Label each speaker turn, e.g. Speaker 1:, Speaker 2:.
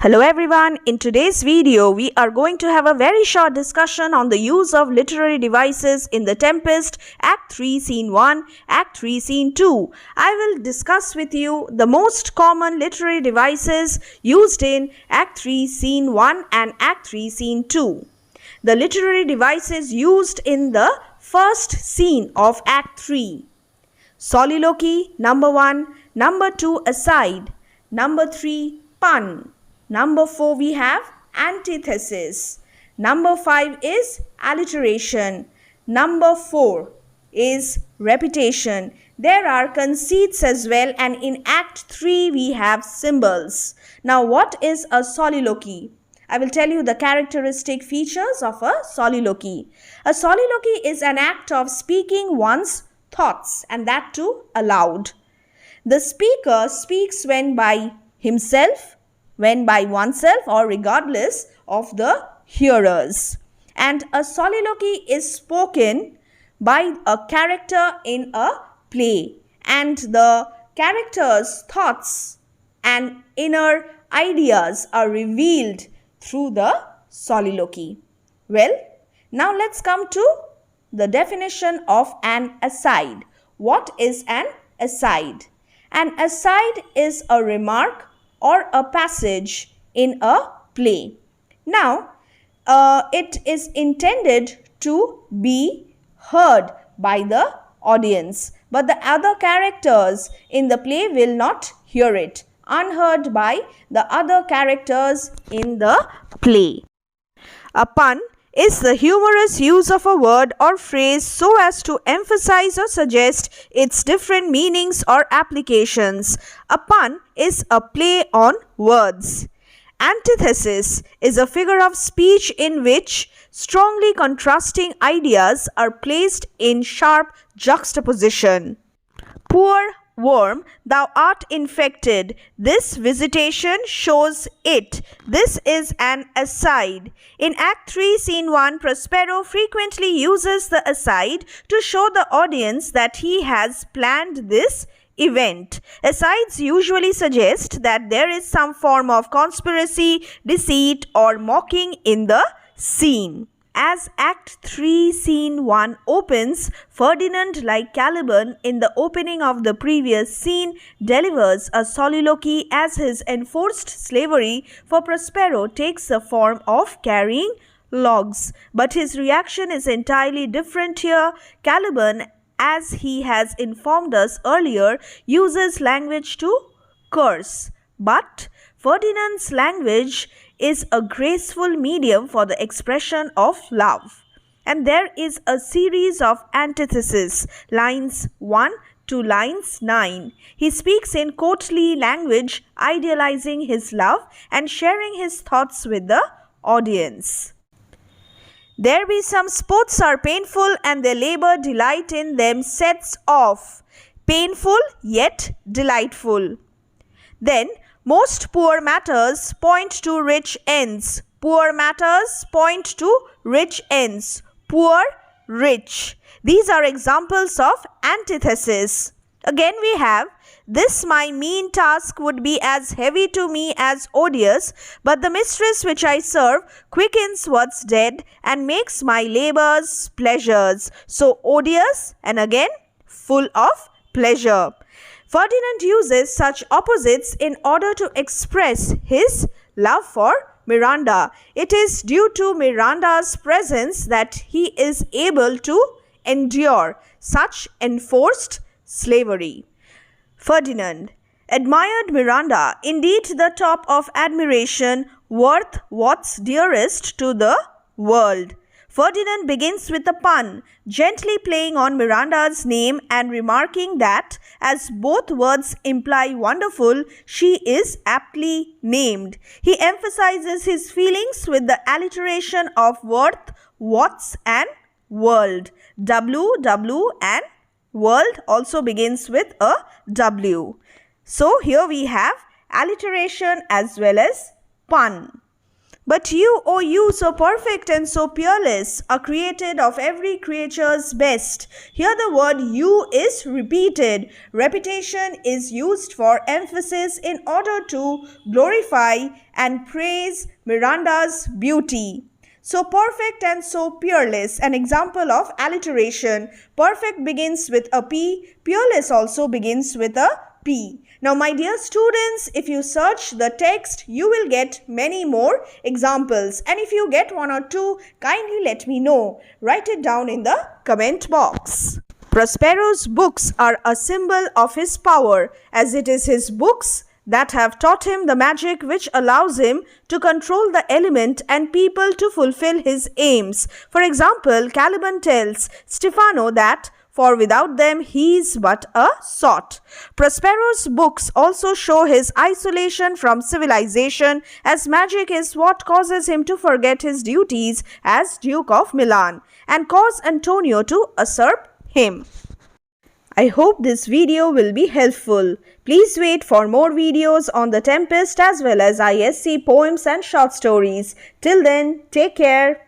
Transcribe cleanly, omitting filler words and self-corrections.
Speaker 1: Hello everyone, in today's video we are going to have a very short discussion on the use of literary devices in The Tempest, Act 3 Scene 1, Act 3 Scene 2. I will discuss with you the most common literary devices used in Act 3 Scene 1 and Act 3 Scene 2. The literary devices used in the first scene of Act 3. Soliloquy, number 1. Number 2, aside. Number 3, pun. Number 4, we have antithesis. Number 5 is alliteration. Number 4 is repetition. There are conceits as well, and in Act 3 we have symbols. Now what is a soliloquy? I will tell you the characteristic features of a soliloquy. A soliloquy is an act of speaking one's thoughts, and that too aloud. The speaker speaks when by himself, when by oneself, or regardless of the hearers. And a soliloquy is spoken by a character in a play, and the character's thoughts and inner ideas are revealed through the soliloquy. Well, now let's come to the definition of an aside. What is an aside? An aside is a remark or a passage in a play. Now, it is intended to be heard by the audience, but the other characters in the play will not hear it, unheard by the other characters in the play. A pun is the humorous use of a word or phrase so as to emphasize or suggest its different meanings or applications. A pun is a play on words. Antithesis is a figure of speech in which strongly contrasting ideas are placed in sharp juxtaposition. Poor worm, thou art infected. This visitation shows it. This is an aside. In Act 3, Scene 1, Prospero frequently uses the aside to show the audience that he has planned this event. Asides usually suggest that there is some form of conspiracy, deceit, or mocking in the scene. As Act 3 Scene 1 opens, Ferdinand, like Caliban in the opening of the previous scene, delivers a soliloquy as his enforced slavery for Prospero takes the form of carrying logs. But his reaction is entirely different here. Caliban, as he has informed us earlier, uses language to curse. But Ferdinand's language is a graceful medium for the expression of love. And there is a series of antitheses, lines 1 to lines 9. He speaks in courtly language, idealizing his love and sharing his thoughts with the audience. There be some sports are painful, and their labor delight in them sets off. Painful yet delightful. Then, most poor matters point to rich ends. Poor matters point to rich ends. Poor, rich. These are examples of antithesis. Again we have, this my mean task would be as heavy to me as odious, but the mistress which I serve quickens what's dead and makes my labors pleasures. So odious and again full of pleasure. Ferdinand uses such opposites in order to express his love for Miranda. It is due to Miranda's presence that he is able to endure such enforced slavery. Ferdinand admired Miranda, indeed the top of admiration, worth what's dearest to the world. Ferdinand begins with a pun, gently playing on Miranda's name and remarking that, as both words imply wonderful, she is aptly named. He emphasizes his feelings with the alliteration of worth, what's, and world. W and world also begins with a W. So here we have alliteration as well as pun. But you, O you, so perfect and so peerless, are created of every creature's best. Here the word you is repeated. Repetition is used for emphasis in order to glorify and praise Miranda's beauty. So perfect and so peerless, an example of alliteration. Perfect begins with a P, peerless also begins with a P. Now my dear students, if you search the text, you will get many more examples. And if you get one or two, kindly let me know. Write it down in the comment box. Prospero's books are a symbol of his power, as it is his books that have taught him the magic which allows him to control the element and people to fulfill his aims. For example, Caliban tells Stefano that for without them he is but a sot. Prospero's books also show his isolation from civilization, as magic is what causes him to forget his duties as Duke of Milan and cause Antonio to usurp him. I hope this video will be helpful. Please wait for more videos on The Tempest as well as ISC poems and short stories. Till then, take care.